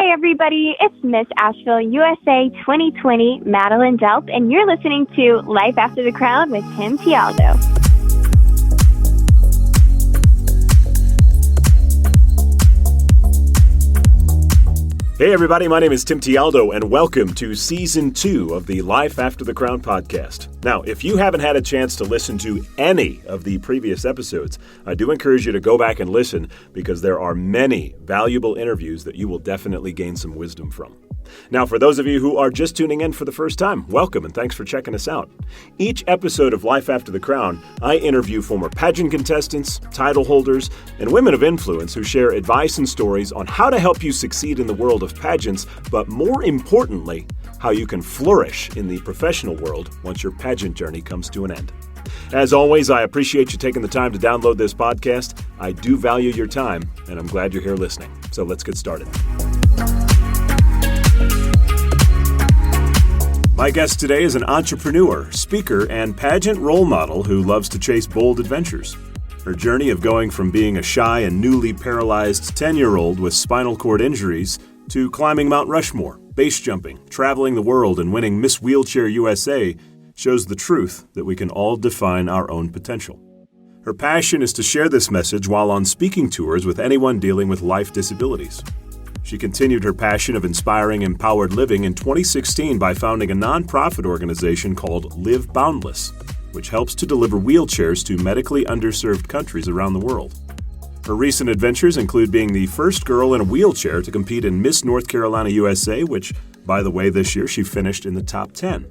Hi, everybody. It's Miss Asheville, USA 2020, Madeline Delp, and you're listening to Life After the Crown with Tim Tialdo. Hey everybody, my name is Tim Tialdo and welcome to Season 2 of the Life After the Crown podcast. Now, if you haven't had a chance to listen to any of the previous episodes, I do encourage you to go back and listen because there are many valuable interviews that you will definitely gain some wisdom from. Now, for those of you who are just tuning in for the first time, welcome and thanks for checking us out. Each episode of Life After the Crown, I interview former pageant contestants, title holders, and women of influence who share advice and stories on how to help you succeed in the world of pageants, but more importantly, how you can flourish in the professional world once your pageant journey comes to an end. As always, I appreciate you taking the time to download this podcast. I do value your time, and I'm glad you're here listening. So let's get started. My guest today is an entrepreneur, speaker, and pageant role model who loves to chase bold adventures. Her journey of going from being a shy and newly paralyzed 10-year-old with spinal cord injuries to climbing Mount Rushmore, base jumping, traveling the world, and winning Miss Wheelchair USA shows the truth that we can all define our own potential. Her passion is to share this message while on speaking tours with anyone dealing with life disabilities. She continued her passion of inspiring empowered living in 2016 by founding a nonprofit organization called Live Boundless, which helps to deliver wheelchairs to medically underserved countries around the world. Her recent adventures include being the first girl in a wheelchair to compete in Miss North Carolina USA, which, by the way, this year she finished in the top 10.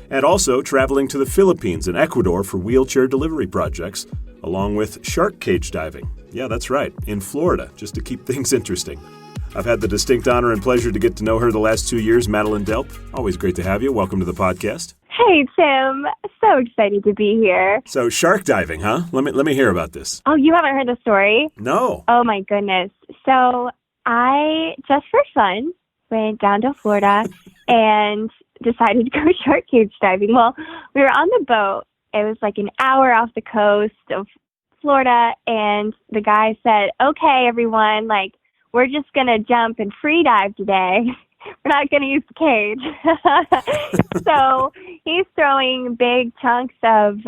And also traveling to the Philippines and Ecuador for wheelchair delivery projects, along with shark cage diving. Yeah, that's right, in Florida, just to keep things interesting. I've had the distinct honor and pleasure to get to know her the last 2 years, Madeline Delp. Always great to have you. Welcome to the podcast. Hey, Tim. So excited to be here. So shark diving, huh? Let me hear about this. Oh, you haven't heard the story? No. Oh, my goodness. So I, just for fun, went down to Florida and decided to go shark cage diving. Well, we were on the boat. It was like an hour off the coast of Florida, and the guy said, okay, everyone, we're just going to jump and free dive today. We're not going to use the cage. So he's throwing big chunks of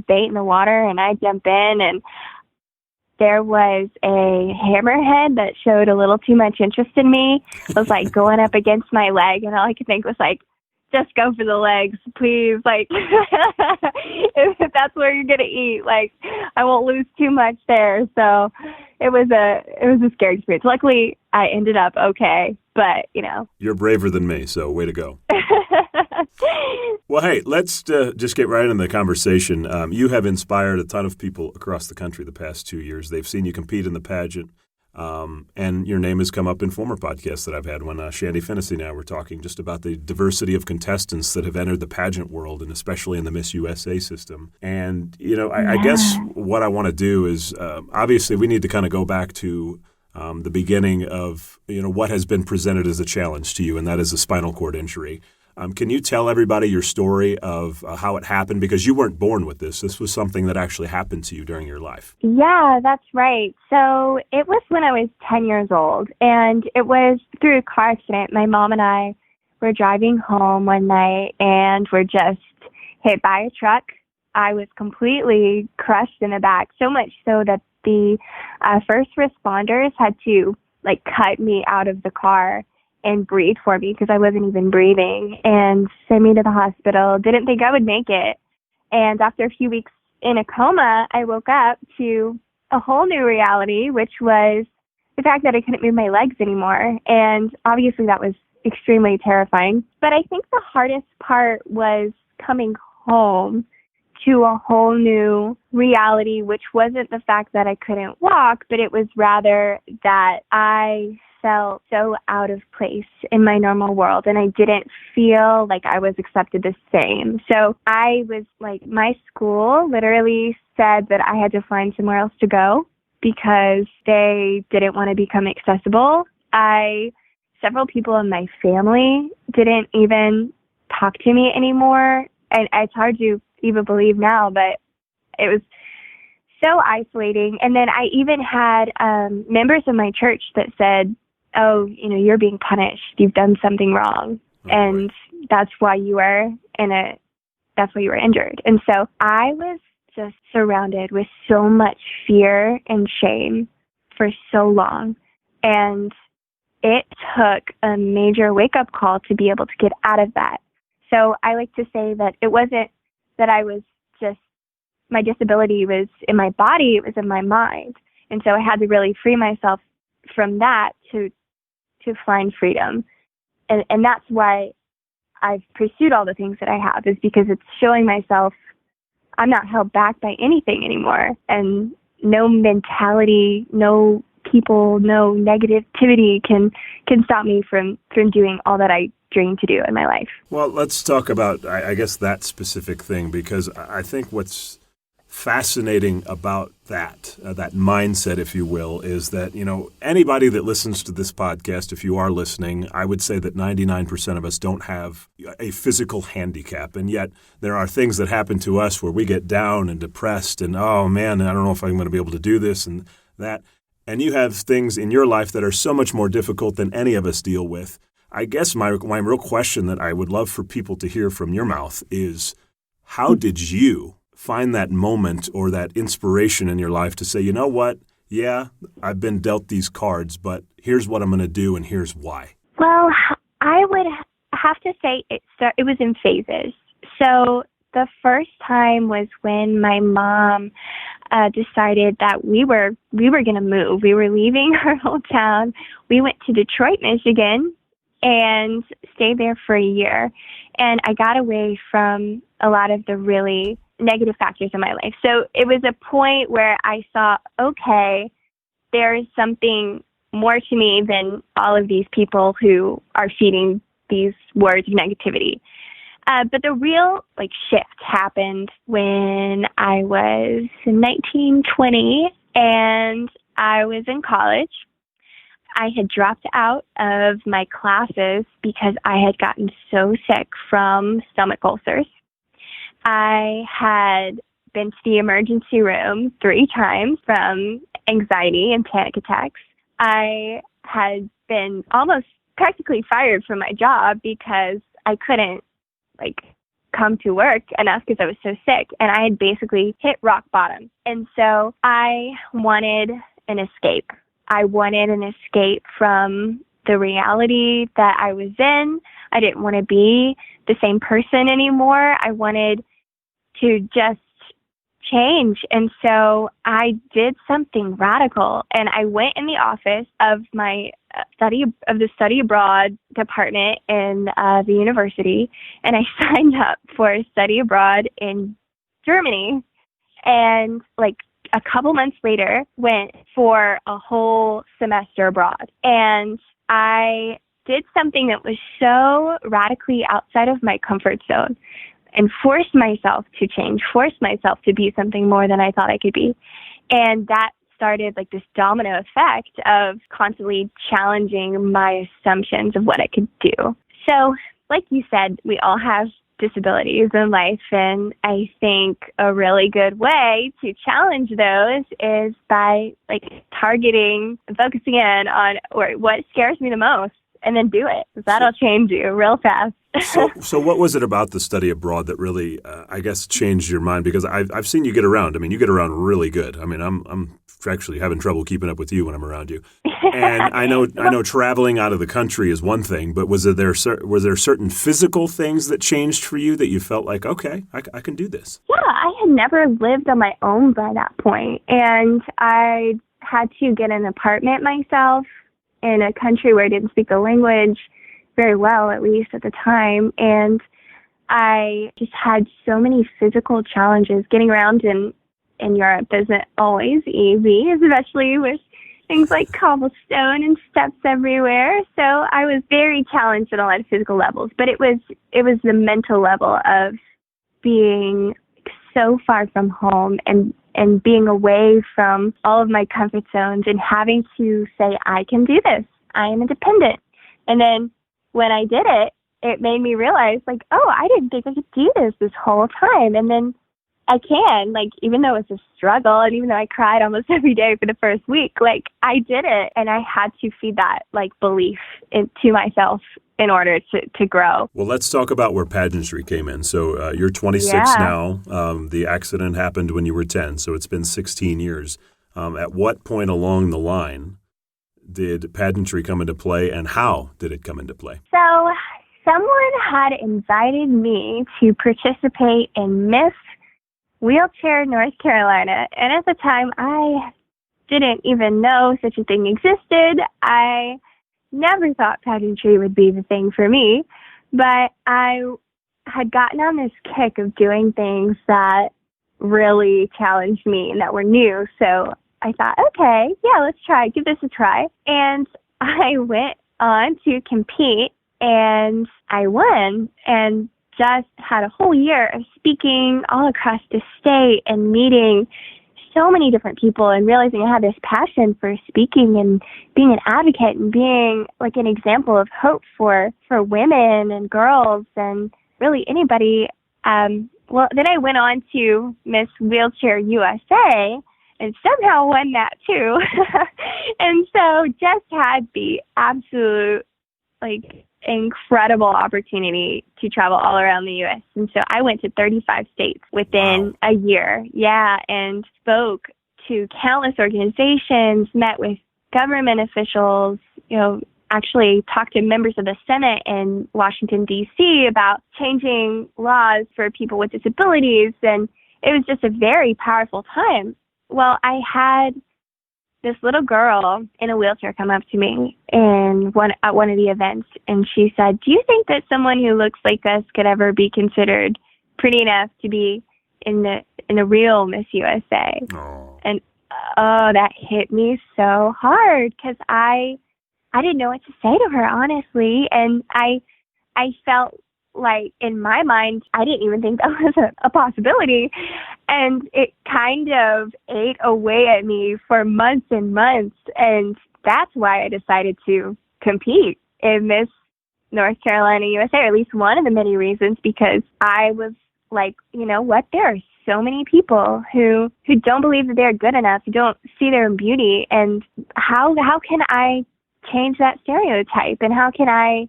bait in the water, and I jump in, and there was a hammerhead that showed a little too much interest in me. It was going up against my leg, and all I could think was just go for the legs, please. If that's where you're going to eat, I won't lose too much there. So it was a scary experience. Luckily, I ended up okay, but, You're braver than me, so way to go. Well, hey, let's just get right into the conversation. You have inspired a ton of people across the country the past 2 years. They've seen you compete in the pageant. And your name has come up in former podcasts that I've had when Shandy Finnessy and I were talking just about the diversity of contestants that have entered the pageant world, and especially in the Miss USA system. And, I guess what I want to do is, obviously we need to kind of go back to the beginning of, what has been presented as a challenge to you, and that is a spinal cord injury. Can you tell everybody your story of how it happened? Because you weren't born with this. This was something that actually happened to you during your life. Yeah, that's right. So it was when I was 10 years old, and it was through a car accident. My mom and I were driving home one night, and were just hit by a truck. I was completely crushed in the back, so much so that the first responders had to, cut me out of the car and breathe for me because I wasn't even breathing, and sent me to the hospital. Didn't think I would make it. And after a few weeks in a coma, I woke up to a whole new reality, which was the fact that I couldn't move my legs anymore. And obviously that was extremely terrifying. But I think the hardest part was coming home to a whole new reality, which wasn't the fact that I couldn't walk, but it was rather that I felt so out of place in my normal world, and I didn't feel like I was accepted the same. So I was my school literally said that I had to find somewhere else to go because they didn't want to become accessible. Several people in my family didn't even talk to me anymore, and it's hard to even believe now, but it was so isolating. And then I even had members of my church that said, oh, you're being punished. You've done something wrong. Oh, and that's why you were injured. And so I was just surrounded with so much fear and shame for so long. And it took a major wake-up call to be able to get out of that. So I like to say that it wasn't that I was just, my disability was in my body, it was in my mind. And so I had to really free myself from that to find freedom. And that's why I've pursued all the things that I have, is because it's showing myself I'm not held back by anything anymore. And no mentality, no people, no negativity can stop me from doing all that I dream to do in my life. Well, let's talk about, I guess, that specific thing, because I think what's fascinating about that mindset, if you will, is that, anybody that listens to this podcast, if you are listening, I would say that 99% of us don't have a physical handicap. And yet there are things that happen to us where we get down and depressed and, oh man, I don't know if I'm going to be able to do this and that. And you have things in your life that are so much more difficult than any of us deal with. I guess my real question that I would love for people to hear from your mouth is, how did you find that moment or that inspiration in your life to say, you know what, yeah, I've been dealt these cards, but here's what I'm going to do and here's why? Well, I would have to say it was in phases. So the first time was when my mom decided that we were going to move. We were leaving our hometown. We went to Detroit, Michigan, and stayed there for a year. And I got away from a lot of the really negative factors in my life. So it was a point where I saw, okay, there is something more to me than all of these people who are feeding these words of negativity. But the real shift happened when I was 19, 20, and I was in college. I had dropped out of my classes because I had gotten so sick from stomach ulcers. I had been to the emergency room 3 times from anxiety and panic attacks. I had been almost practically fired from my job because I couldn't come to work enough because I was so sick, and I had basically hit rock bottom. And so I wanted an escape. I wanted an escape from the reality that I was in. I didn't want to be the same person anymore. I wanted to just change. And so I did something radical, and I went in the office of my study abroad department in the university, and I signed up for a study abroad in Germany. And a couple months later, went for a whole semester abroad. And I did something that was so radically outside of my comfort zone, and forced myself to change, forced myself to be something more than I thought I could be. And that started this domino effect of constantly challenging my assumptions of what I could do. So, like you said, we all have disabilities in life, and I think a really good way to challenge those is by targeting and focusing in on what scares me the most, and then do it. That'll change you real fast. So what was it about the study abroad that really, I guess, changed your mind? Because I've seen you get around. I mean, you get around really good. I mean, I'm actually having trouble keeping up with you when I'm around you. And I know traveling out of the country is one thing, but were there certain physical things that changed for you that you felt like, okay, I can do this? Yeah, I had never lived on my own by that point, and I had to get an apartment myself in a country where I didn't speak the language very well, at least at the time. And I just had so many physical challenges. Getting around in Europe isn't always easy, especially with things like cobblestone and steps everywhere. So I was very challenged at a lot of physical levels. But it was the mental level of being so far from home and being away from all of my comfort zones and having to say, I can do this. I am independent. And then when I did it, it made me realize, oh, I didn't think I could do this whole time. And then I can, like, even though it's a struggle and even though I cried almost every day for the first week, like, I did it. And I had to feed that, like, belief to myself in order to grow. Well, let's talk about where pageantry came in. So you're 26 now. The accident happened when you were 10, so it's been 16 years. At what point along the line did pageantry come into play, and how did it come into play? So someone had invited me to participate in Miss Wheelchair North Carolina, and at the time I didn't even know such a thing existed. I never thought pageantry would be the thing for me, but I had gotten on this kick of doing things that really challenged me and that were new. So I thought, okay, yeah, let's give this a try. And I went on to compete and I won and just had a whole year of speaking all across the state and meeting so many different people and realizing I had this passion for speaking and being an advocate and being like an example of hope for women and girls and really anybody. Well, then I went on to Miss Wheelchair USA and somehow won that too. And so just had the absolute, like, incredible opportunity to travel all around the U.S. And so I went to 35 states within a year. Yeah. And spoke to countless organizations, met with government officials, actually talked to members of the Senate in Washington, D.C. about changing laws for people with disabilities. And it was just a very powerful time. Well, I had this little girl in a wheelchair come up to me at one of the events, and she said, "Do you think that someone who looks like us could ever be considered pretty enough to be in the real Miss USA?" Oh. And that hit me so hard because I didn't know what to say to her, honestly, and I felt like in my mind I didn't even think that was a possibility. And it kind of ate away at me for months and months. And that's why I decided to compete in Miss North Carolina USA, or at least one of the many reasons, because I was like, you know what, there are so many people who don't believe that they're good enough, who don't see their own beauty. And how can I change that stereotype? And how can I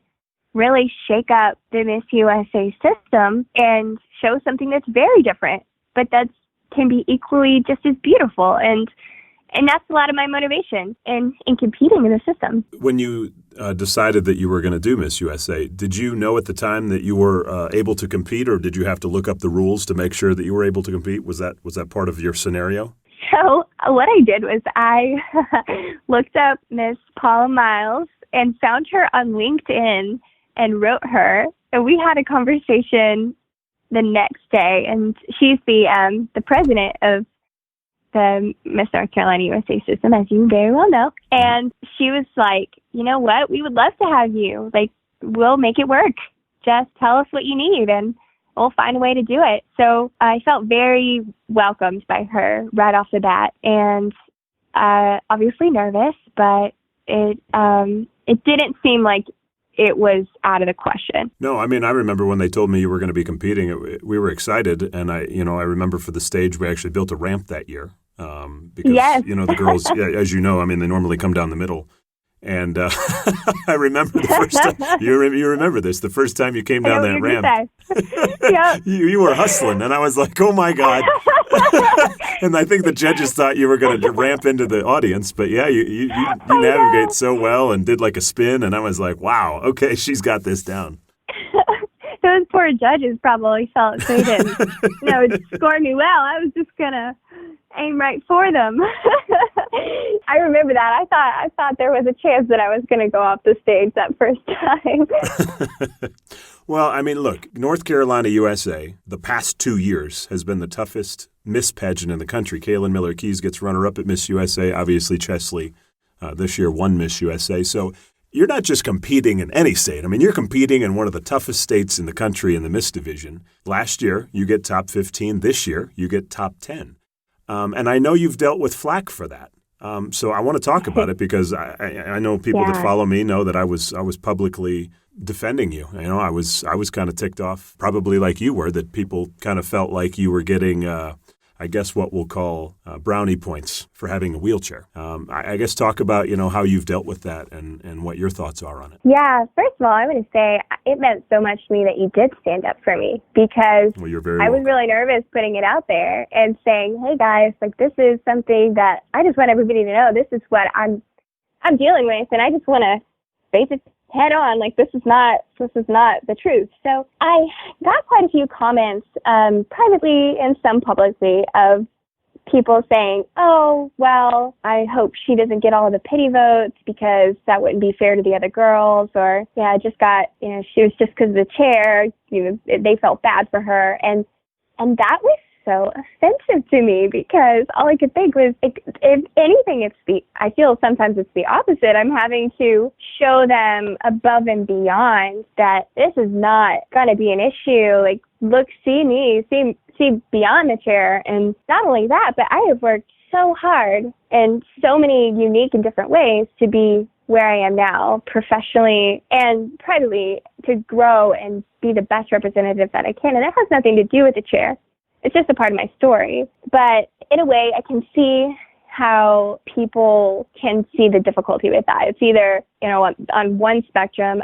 really shake up the Miss USA system and show something that's very different, but that can be equally just as beautiful. And that's a lot of my motivation in competing in the system. When you decided that you were going to do Miss USA, did you know at the time that you were able to compete, or did you have to look up the rules to make sure that you were able to compete? Was that part of your scenario? So what I did was I looked up Miss Paula Miles and found her on LinkedIn and wrote her, and we had a conversation the next day. And she's the president of the Miss North Carolina USA system, as you very well know. And she was like, "You know what? We would love to have you. Like, we'll make it work. Just tell us what you need, and we'll find a way to do it." So I felt very welcomed by her right off the bat, and obviously nervous, but it didn't seem like it was out of the question. No, I mean, I remember when they told me you were going to be competing, we were excited. And I remember for the stage, we actually built a ramp that year because, yes. The girls, as you know, I mean, they normally come down the middle. And I remember the first time, you remember this, the first time you came down that ramp. Yep. you were hustling, and I was like, oh my God. And I think the judges thought you were going to ramp into the audience, but yeah, you navigate so well and did like a spin, and I was like, wow, okay, she's got this down. Those poor judges probably felt they didn't score me well. I was just going to aim right for them. I remember that. I thought there was a chance that I was going to go off the stage that first time. Well, I mean, look, North Carolina USA, the past 2 years has been the toughest Miss pageant in the country. Kaylin Miller-Keys gets runner-up at Miss USA. Obviously, Chesley this year won Miss USA. So you're not just competing in any state. I mean, you're competing in one of the toughest states in the country in the Miss division. Last year, you get top 15. This year, you get top 10. And I know you've dealt with flack for that. So I want to talk about it because I know people that follow me know that I was publicly defending you. You know, I was kind of ticked off, probably like you were, that people kind of felt like you were getting, I guess what we'll call brownie points for having a wheelchair. I guess talk about, you know, how you've dealt with that and what your thoughts are on it. Yeah, first of all, I want to say it meant so much to me that you did stand up for me, because Well, you're very I was really nervous putting it out there and saying, hey guys, like, this is something that I just want everybody to know. This is what I'm dealing with, and I just want to face it head on. Like, this is not the truth. So I got quite a few comments, privately and some publicly, of people saying, oh, well, I hope she doesn't get all of the pity votes because that wouldn't be fair to the other girls. Or, yeah, she was just because of the chair, they felt bad for her. And that was so offensive to me, because all I could think was, if anything, I feel sometimes it's the opposite. I'm having to show them above and beyond that this is not going to be an issue. Like, look, see me, see beyond the chair. And not only that, but I have worked so hard in so many unique and different ways to be where I am now, professionally and privately, to grow and be the best representative that I can. And that has nothing to do with the chair. It's just a part of my story. But in a way, I can see how people can see the difficulty with that. It's either, on one spectrum,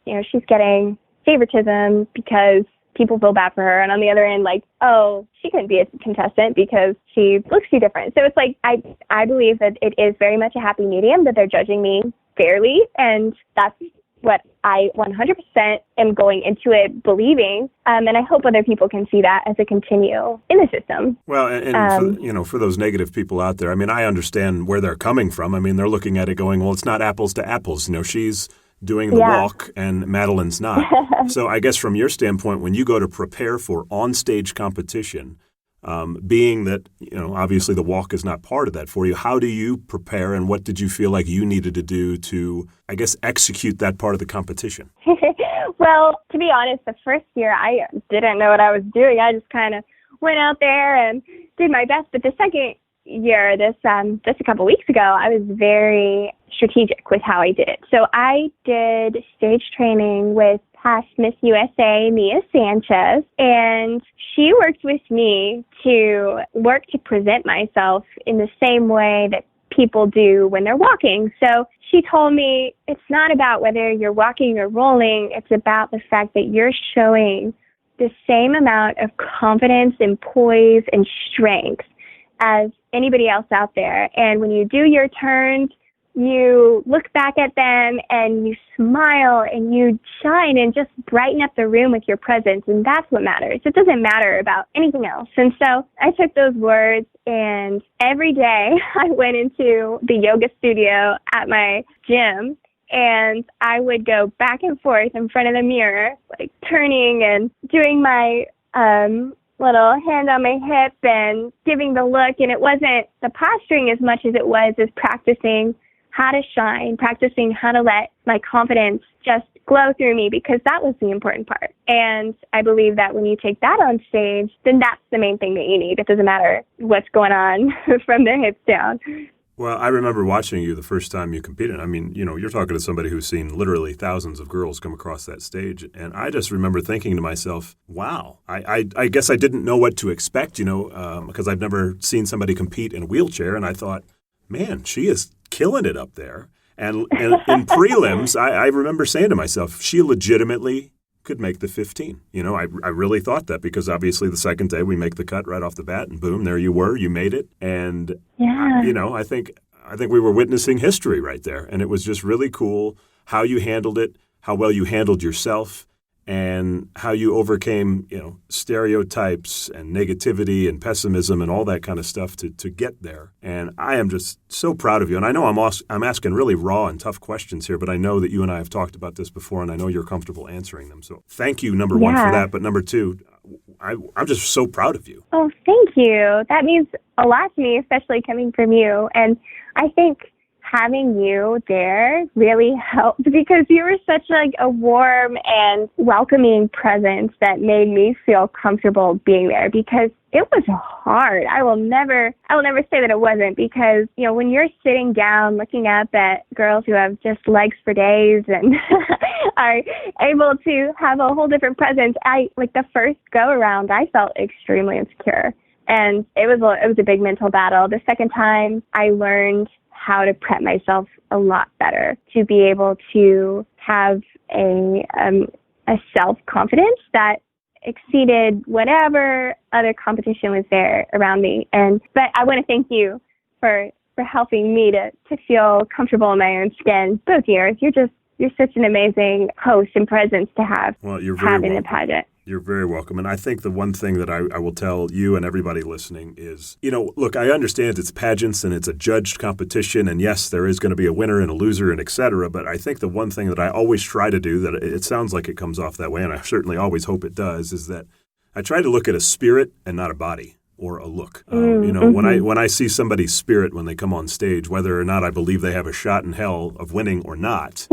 she's getting favoritism because people feel bad for her. And on the other end, like, oh, she couldn't be a contestant because she looks too different. So it's like, I believe that it is very much a happy medium, that they're judging me fairly. And that's what I 100% am going into it believing. And I hope other people can see that as a continue in the system. Well, and for those negative people out there, I mean, I understand where they're coming from. I mean, they're looking at it going, well, it's not apples to apples. You know, she's doing the walk and Madeline's not. So I guess from your standpoint, when you go to prepare for on-stage competition, being that, obviously the walk is not part of that for you, how do you prepare, and what did you feel like you needed to do to, I guess, execute that part of the competition? Well, to be honest, the first year I didn't know what I was doing. I just kind of went out there and did my best. But the second year, just a couple weeks ago, I was very strategic with how I did it. So I did stage training with past Miss USA, Mia Sanchez, and she worked with me to work to present myself in the same way that people do when they're walking. So she told me it's not about whether you're walking or rolling, it's about the fact that you're showing the same amount of confidence and poise and strength as anybody else out there. And when you do your turns, you look back at them and you smile and you shine and just brighten up the room with your presence. And that's what matters. It doesn't matter about anything else. And so I took those words, and every day I went into the yoga studio at my gym, and I would go back and forth in front of the mirror, like turning and doing my little hand on my hip and giving the look. And it wasn't the posturing as much as it was as practicing how to shine, practicing how to let my confidence just glow through me, because that was the important part. And I believe that when you take that on stage, then that's the main thing that you need. It doesn't matter what's going on from the hips down. Well, I remember watching you the first time you competed. I mean, you're talking to somebody who's seen literally thousands of girls come across that stage. And I just remember thinking to myself, wow, I guess I didn't know what to expect, because I've never seen somebody compete in a wheelchair. And I thought, man, she is killing it up there. And in prelims, I remember saying to myself, she legitimately could make the 15. I really thought that, because obviously the second day we make the cut right off the bat, and boom, there you were, you made it. And, I think we were witnessing history right there. And it was just really cool how you handled it, how well you handled yourself, and how you overcame, stereotypes and negativity and pessimism and all that kind of stuff to get there. And I am just so proud of you. And I know I'm asking really raw and tough questions here, but I know that you and I have talked about this before, and I know you're comfortable answering them. So thank you, number one, for that. But number two, I'm just so proud of you. Oh, thank you. That means a lot to me, especially coming from you. And I think having you there really helped, because you were such a warm and welcoming presence that made me feel comfortable being there, because it was hard. I will never say that it wasn't, because, when you're sitting down looking up at girls who have just legs for days, and are able to have a whole different presence. Like the first go around, I felt extremely insecure, and it was a big mental battle. The second time, I learned how to prep myself a lot better to be able to have a self-confidence that exceeded whatever other competition was there around me. But I want to thank you for helping me to feel comfortable in my own skin both years. You're such an amazing host and presence to have in the pageant. You're very welcome. And I think the one thing that I will tell you and everybody listening is, look, I understand it's pageants and it's a judged competition. And yes, there is going to be a winner and a loser and et cetera. But I think the one thing that I always try to do, that it sounds like it comes off that way, and I certainly always hope it does, is that I try to look at a spirit and not a body or a look. When I see somebody's spirit when they come on stage, whether or not I believe they have a shot in hell of winning or not,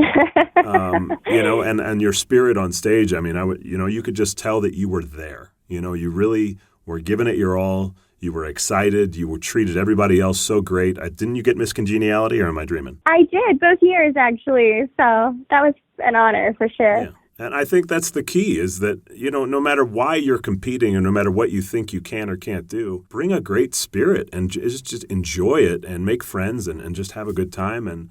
and your spirit on stage, I mean, you could just tell that you were there. You really were giving it your all. You were excited. You were treated everybody else so great. Didn't you get Miss Congeniality, or am I dreaming? I did, both years actually. So that was an honor for sure. Yeah. And I think that's the key, is that, no matter why you're competing or no matter what you think you can or can't do, bring a great spirit and just enjoy it and make friends and just have a good time. And,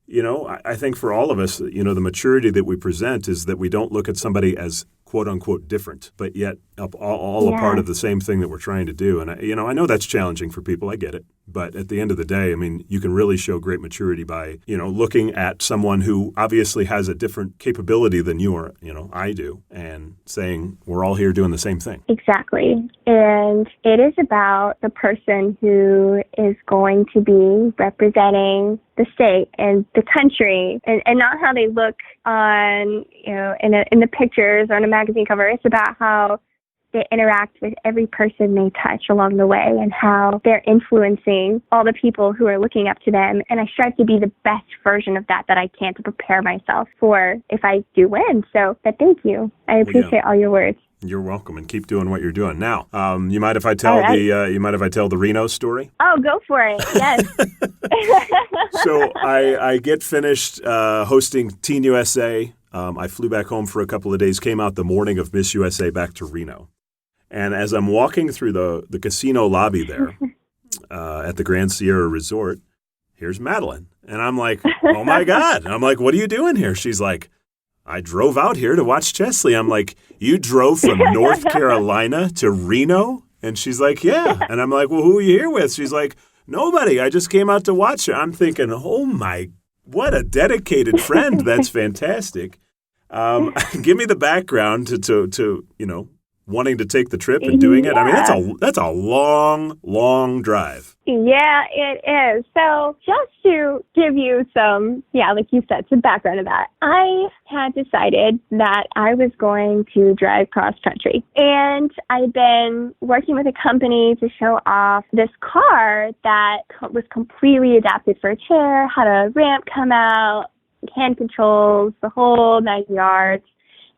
I think for all of us, the maturity that we present is that we don't look at somebody as quote unquote different, but yet all a part of the same thing that we're trying to do. And, I know that's challenging for people. I get it. But at the end of the day, I mean, you can really show great maturity by, looking at someone who obviously has a different capability than I do, and saying we're all here doing the same thing. Exactly. And it is about the person who is going to be representing the state and the country, and not how they look on, in the pictures or on a magazine cover. It's about how they interact with every person they touch along the way and how they're influencing all the people who are looking up to them. And I strive to be the best version of that I can, to prepare myself for if I do win. So, but thank you. I appreciate all your words. You're welcome, and keep doing what you're doing. Now, you mind if I tell the Reno story? Oh, go for it. Yes. So I get finished hosting Teen USA. I flew back home for a couple of days, came out the morning of Miss USA back to Reno. And as I'm walking through the casino lobby there at the Grand Sierra Resort, here's Madeline. And I'm like, oh, my God. I'm like, what are you doing here? She's like, I drove out here to watch Chesley. I'm like, you drove from North Carolina to Reno? And she's like, yeah. And I'm like, well, who are you here with? She's like, nobody. I just came out to watch her. I'm thinking, oh, my, what a dedicated friend. That's fantastic. Give me the background to wanting to take the trip and doing it. I mean, that's a long, long drive. Yeah, it is. So just to give you some, like you said, some background of that, I had decided that I was going to drive cross country. And I'd been working with a company to show off this car that was completely adapted for a chair, had a ramp come out, hand controls, the whole 9 yards.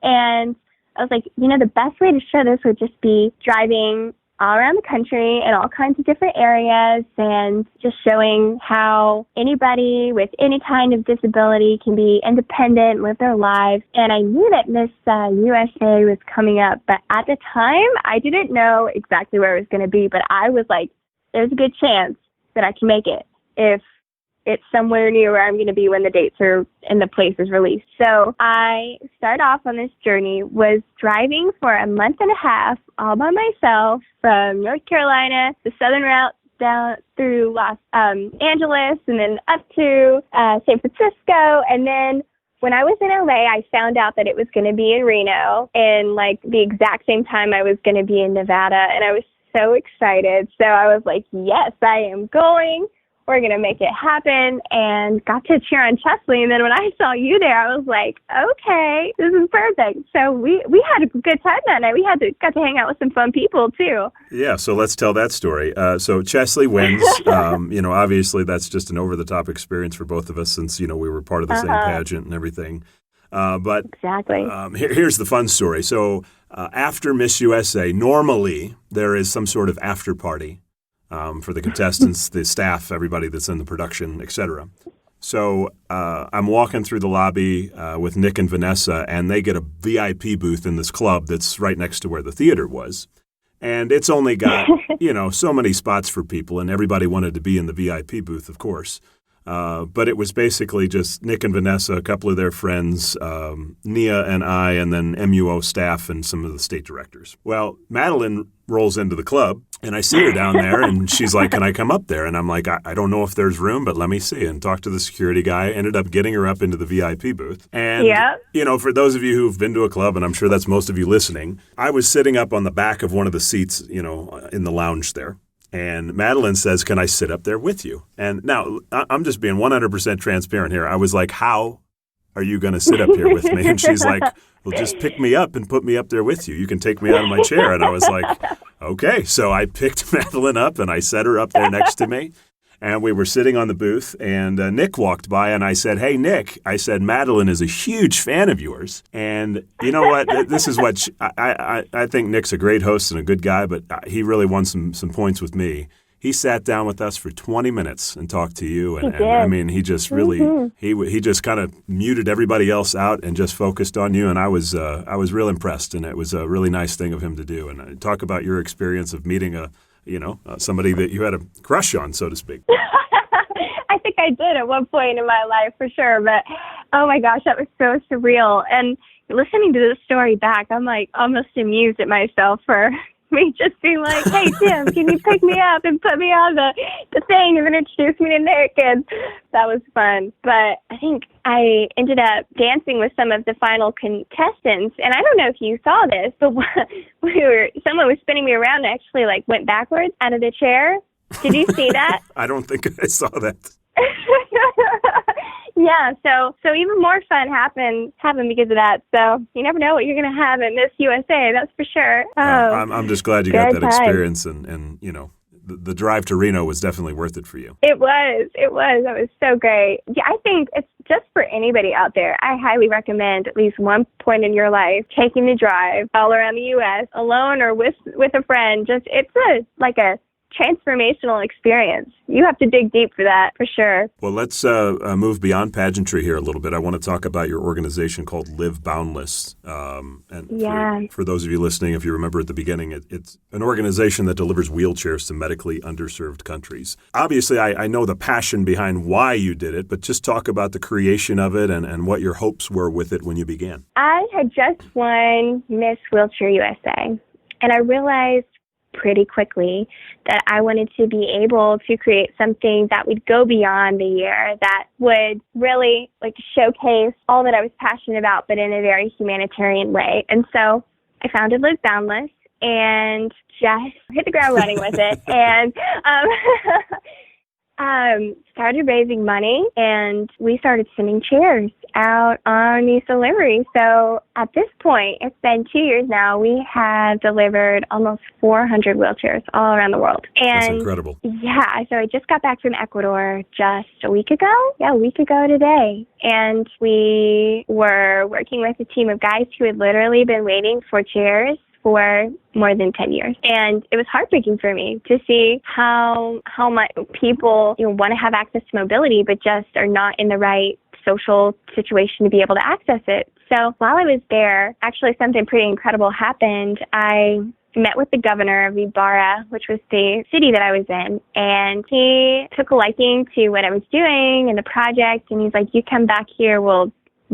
And I was like, the best way to show this would just be driving all around the country in all kinds of different areas and just showing how anybody with any kind of disability can be independent, live their lives. And I knew that Miss USA was coming up, but at the time, I didn't know exactly where it was going to be, but I was like, there's a good chance that I can make it if it's somewhere near where I'm going to be when the dates are and the place is released. So I started off on this journey, was driving for a month and a half all by myself from North Carolina, the southern route down through Los Angeles, and then up to San Francisco. And then when I was in LA, I found out that it was going to be in Reno, and like the exact same time I was going to be in Nevada. And I was so excited. So I was like, yes, I am going. We're going to make it happen, and got to cheer on Chesley. And then when I saw you there, I was like, okay, this is perfect. So we had a good time that night. Got to hang out with some fun people, too. Yeah, so let's tell that story. So Chesley wins. Obviously that's just an over-the-top experience for both of us since, we were part of the same pageant and everything. But exactly. Here's the fun story. So after Miss USA, normally there is some sort of after party. For the contestants, the staff, everybody that's in the production, etc. So I'm walking through the lobby with Nick and Vanessa, and they get a VIP booth in this club that's right next to where the theater was. And it's only got, so many spots for people, and everybody wanted to be in the VIP booth, of course. But it was basically just Nick and Vanessa, a couple of their friends, Nia and I, and then MUO staff and some of the state directors. Well, Madeline rolls into the club, and I see her down there, and she's like, can I come up there? And I'm like, I don't know if there's room, but let me see. And talk to the security guy, ended up getting her up into the VIP booth. And, for those of you who've been to a club, and I'm sure that's most of you listening, I was sitting up on the back of one of the seats, in the lounge there. And Madeline says, can I sit up there with you? And now I'm just being 100% transparent here. I was like, how are you going to sit up here with me? And she's like, well, just pick me up and put me up there with you. You can take me out of my chair. And I was like, okay. So I picked Madeline up and I set her up there next to me. And we were sitting on the booth, and Nick walked by, and I said, hey, Nick, I said, Madeline is a huge fan of yours. And you know what? This is what I think Nick's a great host and a good guy, but he really won some points with me. He sat down with us for 20 minutes and talked to you. And I mean, he just really, he just kind of muted everybody else out and just focused on you. And I was real impressed, and it was a really nice thing of him to do. And talk about your experience of meeting somebody that you had a crush on, so to speak. I think I did at one point in my life for sure, but oh my gosh, that was so surreal. And listening to this story back, I'm like almost amused at myself for me just being like, hey, Tim, can you pick me up and put me on the thing and then introduce me to Nick? And that was fun. But I think I ended up dancing with some of the final contestants. And I don't know if you saw this, but someone was spinning me around and I actually went backwards out of the chair. Did you see that? I don't think I saw that. Yeah, so even more fun happened because of that. So you never know what you're going to have in Miss USA, that's for sure. I'm just glad you got that experience, and the drive to Reno was definitely worth it for you. It was. That was so great. Yeah, I think it's just for anybody out there. I highly recommend at least one point in your life taking the drive all around the U.S. alone or with a friend. It's a transformational experience. You have to dig deep for that, for sure. Well, let's move beyond pageantry here a little bit. I want to talk about your organization called Live Boundless. For those of you listening, if you remember at the beginning, it's an organization that delivers wheelchairs to medically underserved countries. Obviously, I know the passion behind why you did it, but just talk about the creation of it and what your hopes were with it when you began. I had just won Miss Wheelchair USA, and I realized pretty quickly that I wanted to be able to create something that would go beyond the year, that would really showcase all that I was passionate about, but in a very humanitarian way. And so I founded Live Boundless and just hit the ground running with it. And started raising money, and we started sending chairs out on these deliveries. So at this point, it's been 2 years now, we have delivered almost 400 wheelchairs all around the world. And that's incredible. Yeah, so I just got back from Ecuador just a week ago. Yeah, a week ago today. And we were working with a team of guys who had literally been waiting for chairs for more than 10 years. And it was heartbreaking for me to see how much people want to have access to mobility, but just are not in the right social situation to be able to access it. So while I was there, actually something pretty incredible happened. I met with the governor of Ibarra, which was the city that I was in, and he took a liking to what I was doing and the project, and he's like, you come back here, we'll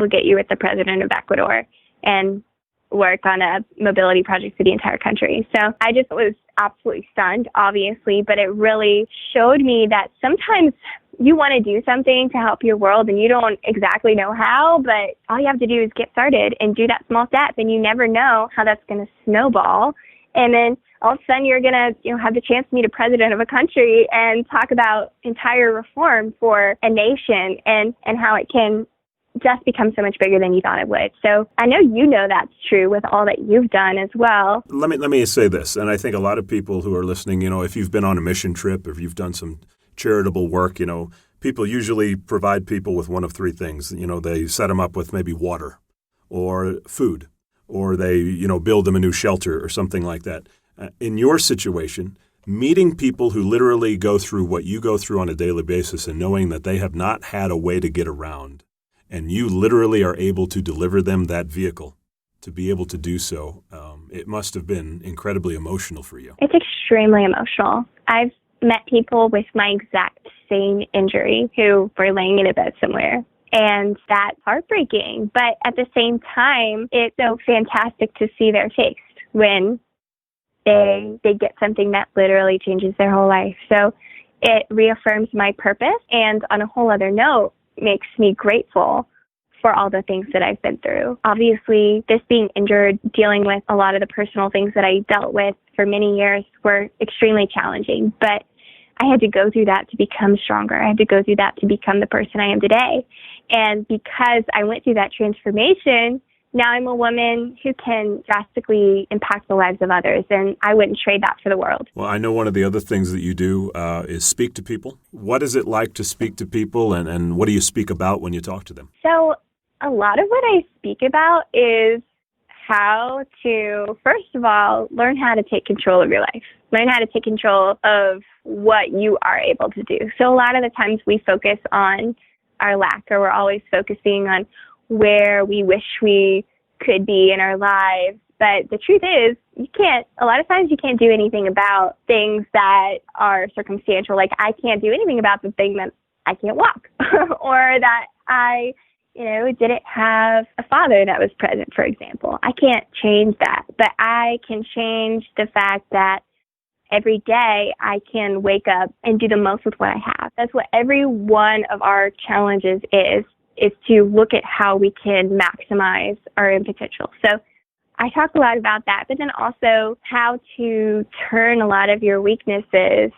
get you with the president of Ecuador and work on a mobility project for the entire country. So I just was absolutely stunned, obviously, but it really showed me that sometimes you want to do something to help your world and you don't exactly know how, but all you have to do is get started and do that small step, and you never know how that's going to snowball. And then all of a sudden you're going to have the chance to meet a president of a country and talk about entire reform for a nation and how it can just become so much bigger than you thought it would. So I know that's true with all that you've done as well. Let me say this, and I think a lot of people who are listening, if you've been on a mission trip, if you've done some charitable work, people usually provide people with one of three things. They set them up with maybe water or food, or they, build them a new shelter or something like that. In your situation, Meeting people who literally go through what you go through on a daily basis and knowing that they have not had a way to get around, and you literally are able to deliver them that vehicle to be able to do so, it must have been incredibly emotional for you. It's extremely emotional. I've met people with my exact same injury who were laying in a bed somewhere. And that's heartbreaking. But at the same time, it's so fantastic to see their face when they get something that literally changes their whole life. So it reaffirms my purpose. And on a whole other note, makes me grateful for all the things that I've been through. Obviously, this being injured, dealing with a lot of the personal things that I dealt with for many years were extremely challenging. But I had to go through that to become stronger. I had to go through that to become the person I am today. And because I went through that transformation, now I'm a woman who can drastically impact the lives of others, and I wouldn't trade that for the world. Well, I know one of the other things that you do is speak to people. What is it like to speak to people, and what do you speak about when you talk to them? So a lot of what I speak about is how to, first of all, learn how to take control of your life. Learn how to take control of what you are able to do. So a lot of the times we focus on our lack, or we're always focusing on where we wish we could be in our lives. But the truth is, a lot of times you can't do anything about things that are circumstantial. Like I can't do anything about the thing that I can't walk or that I didn't have a father that was present, for example. I can't change that, but I can change the fact that every day I can wake up and do the most with what I have. That's what every one of our challenges is to look at how we can maximize our own potential. So I talk a lot about that, but then also how to turn a lot of your weaknesses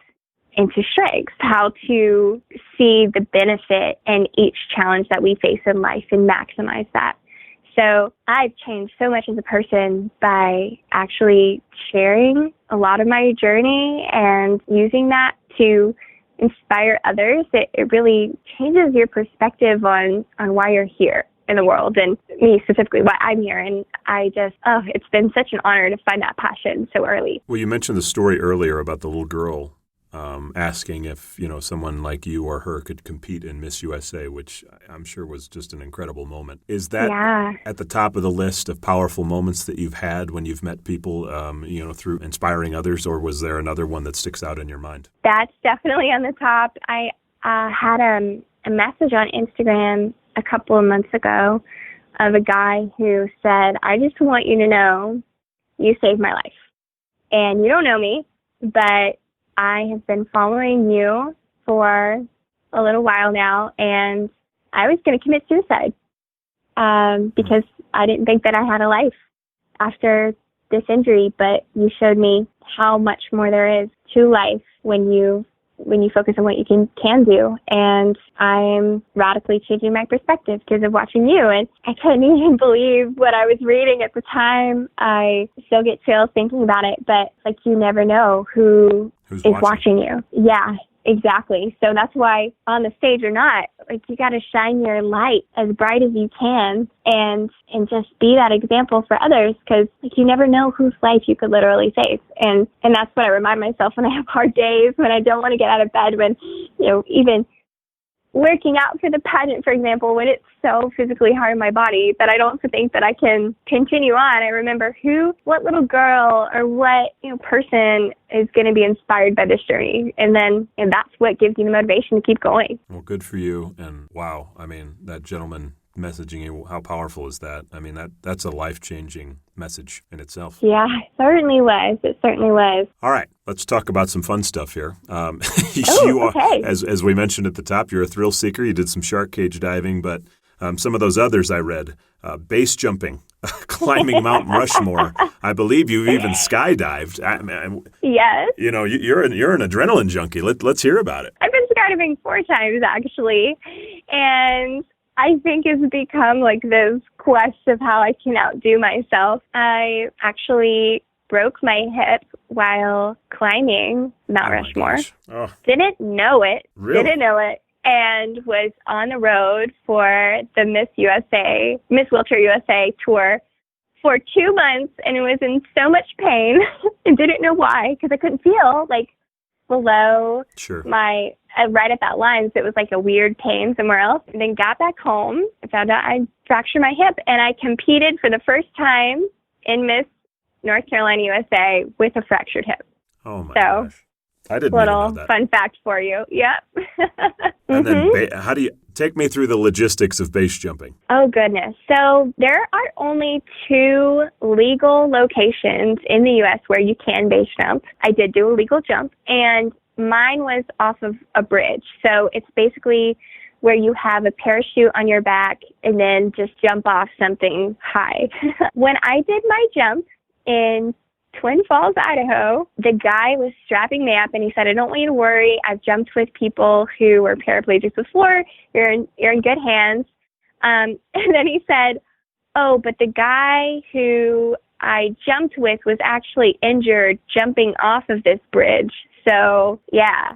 into strengths, how to see the benefit in each challenge that we face in life and maximize that. So I've changed so much as a person by actually sharing a lot of my journey and using that to inspire others. It really changes your perspective on why you're here in the world, and me specifically, why I'm here. And it's been such an honor to find that passion so early. Well, you mentioned the story earlier about the little girl asking if, someone like you or her could compete in Miss USA, which I'm sure was just an incredible moment. Is that at the top of the list of powerful moments that you've had when you've met people, through inspiring others, or was there another one that sticks out in your mind? That's definitely on the top. I had a message on Instagram a couple of months ago of a guy who said, "I just want you to know you saved my life. And you don't know me, but I have been following you for a little while now, and I was going to commit suicide because I didn't think that I had a life after this injury, but you showed me how much more there is to life when you focus on what you can do. And I'm radically changing my perspective because of watching you." And I couldn't even believe what I was reading at the time. I still get chills thinking about it, but you never know who's watching you. Yeah, exactly. So that's why on the stage or not, you got to shine your light as bright as you can and just be that example for others, because you never know whose life you could literally save. And that's what I remind myself when I have hard days, when I don't want to get out of bed, when, even working out for the pageant, for example, when it's so physically hard on my body that I don't think that I can continue on. I remember what little girl or what person is going to be inspired by this journey. And that's what gives you the motivation to keep going. Well, good for you. And wow, that gentleman messaging you, how powerful is that? That's a life-changing message in itself. Yeah, it certainly was. It certainly was. All right, let's talk about some fun stuff here. Okay. As we mentioned at the top, you're a thrill seeker. You did some shark cage diving, but some of those others I read, base jumping, climbing Mount Rushmore. I believe you've even skydived. Yes. You're an adrenaline junkie. Let's hear about it. I've been skydiving 4 times, actually, and I think it's become this quest of how I can outdo myself. I actually broke my hip while climbing Mount Rushmore. Oh. Didn't know it. Really? Didn't know it. And was on the road for the Miss Wheelchair USA tour for 2 months, and was in so much pain and didn't know why, because I couldn't feel below Sure. my, right at that line. So it was like a weird pain somewhere else. And then got back home and found out I fractured my hip. And I competed for the first time in Miss North Carolina, USA with a fractured hip. Oh, my gosh. I didn't even know that. Fun fact for you. Yep. And then how do you take me through the logistics of base jumping? Oh, goodness. So there are only 2 legal locations in the U.S. where you can base jump. I did do a legal jump, and mine was off of a bridge. So it's basically where you have a parachute on your back and then just jump off something high. When I did my jump in Twin Falls, Idaho, the guy was strapping me up and he said, I don't want you to worry. I've jumped with people who were paraplegics before. You're in good hands. And then he said, oh, but the guy who I jumped with was actually injured jumping off of this bridge. So, yeah,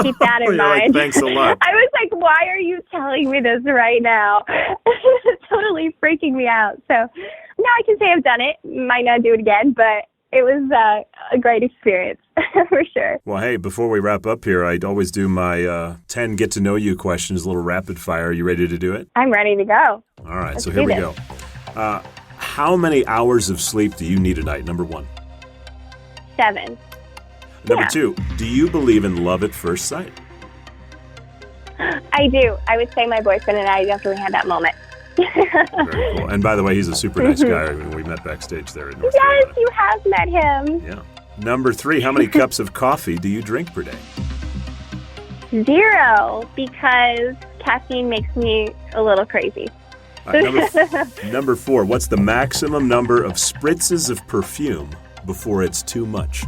keep that in mind. Like, thanks a lot. I was like, why are you telling me this right now? It's totally freaking me out. So now I can say I've done it. Might not do it again, but it was a great experience for sure. Well, hey, before we wrap up here, I'd always do my 10 get-to-know-you questions, a little rapid fire. Are you ready to do it? I'm ready to go. All right, so here we go. How many hours of sleep do you need a night, number 1? 7. Number 2, do you believe in love at first sight? I do. I would say my boyfriend and I definitely had that moment. Very cool. And by the way, he's a super nice guy. We met backstage there in North Carolina. Yes, you have met him. Yeah. Number 3, how many cups of coffee do you drink per day? 0, because caffeine makes me a little crazy. Number 4, what's the maximum number of spritzes of perfume before it's too much?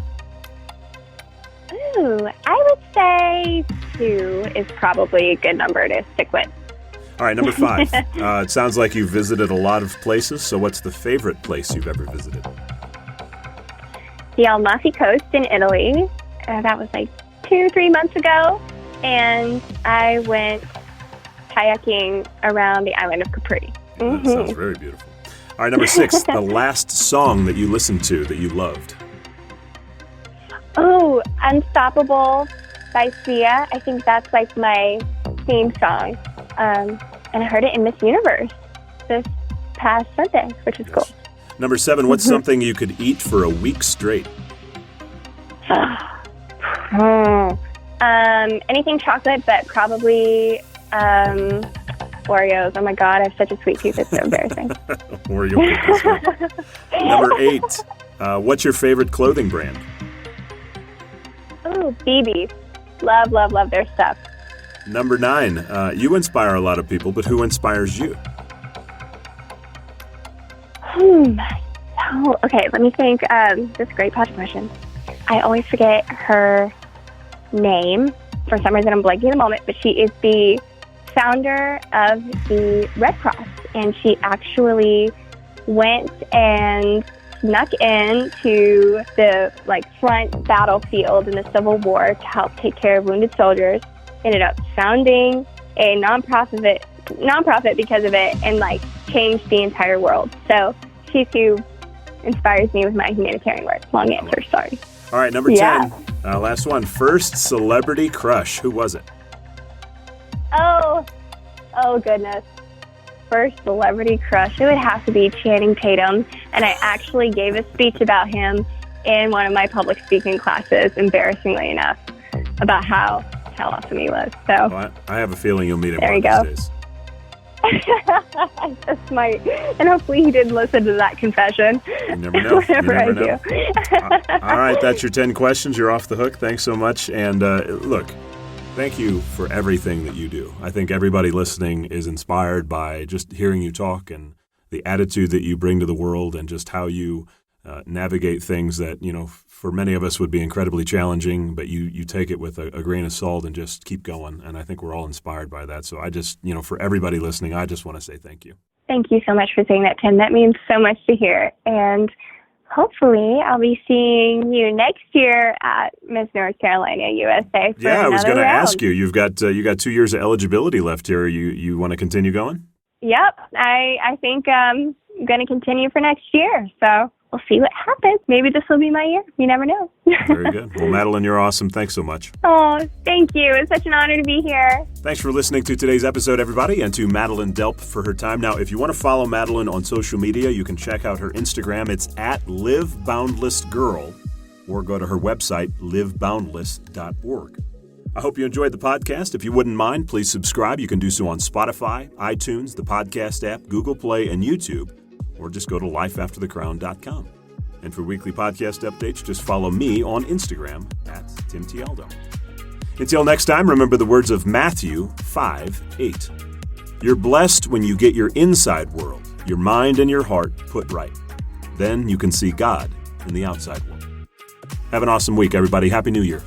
Ooh, I would say 2 is probably a good number to stick with. All right, number 5. It sounds like you've visited a lot of places, so what's the favorite place you've ever visited? The Amalfi Coast in Italy. That was like 2-3 months ago. And I went kayaking around the island of Capri. That sounds very beautiful. All right, number 6, the last song that you listened to that you loved. Oh, Unstoppable by Sia. I think that's like my theme song. And I heard it in Miss Universe this past Sunday, which is cool. Number 7, what's something you could eat for a week straight? Anything chocolate, but probably Oreos. Oh my God, I have such a sweet tooth. It's so embarrassing. Oreo cookies. Number 8, what's your favorite clothing brand? Oh, BB. Love, love, love their stuff. Number 9, you inspire a lot of people, but who inspires you? Oh, okay, let me think. This is a great question. I always forget her name. For some reason, I'm blanking at the moment, but she is the founder of the Red Cross, and she actually went and snuck into the front battlefield in the Civil War to help take care of wounded soldiers. Ended up founding a nonprofit because of it, and changed the entire world. So she's who inspires me with my humanitarian work. Long answer, sorry. All right, number 10, last one. First celebrity crush. Who was it? Oh goodness. First celebrity crush. It would have to be Channing Tatum, and I actually gave a speech about him in one of my public speaking classes, embarrassingly enough, about how awesome he was. So I have a feeling you'll meet him there one you of go. these days. I just might, and hopefully he didn't listen to that confession. You never know. Whatever I do. All right, that's your 10 questions. You're off the hook. Thanks so much. And look, thank you for everything that you do. I think everybody listening is inspired by just hearing you talk and the attitude that you bring to the world, and just how you navigate things that, for many of us would be incredibly challenging, but you take it with a grain of salt and just keep going. And I think we're all inspired by that. So I just, for everybody listening, I just want to say thank you. Thank you so much for saying that, Tim. That means so much to hear. And hopefully I'll be seeing you next year at Miss North Carolina, USA. Yeah, I was going to ask you. You've got 2 years of eligibility left here. You want to continue going? Yep. I think I'm going to continue for next year. So we'll see what happens. Maybe this will be my year. You never know. Very good. Well, Madeline, you're awesome. Thanks so much. Oh, thank you. It's such an honor to be here. Thanks for listening to today's episode, everybody, and to Madeline Delp for her time. Now, if you want to follow Madeline on social media, you can check out her Instagram. It's at @LiveBoundlessGirl, or go to her website, liveboundless.org. I hope you enjoyed the podcast. If you wouldn't mind, please subscribe. You can do so on Spotify, iTunes, the podcast app, Google Play, and YouTube, or just go to lifeafterthecrown.com. And for weekly podcast updates, just follow me on Instagram @TimTialdo. Until next time, remember the words of Matthew 5:8. You're blessed when you get your inside world, your mind and your heart put right. Then you can see God in the outside world. Have an awesome week, everybody. Happy New Year.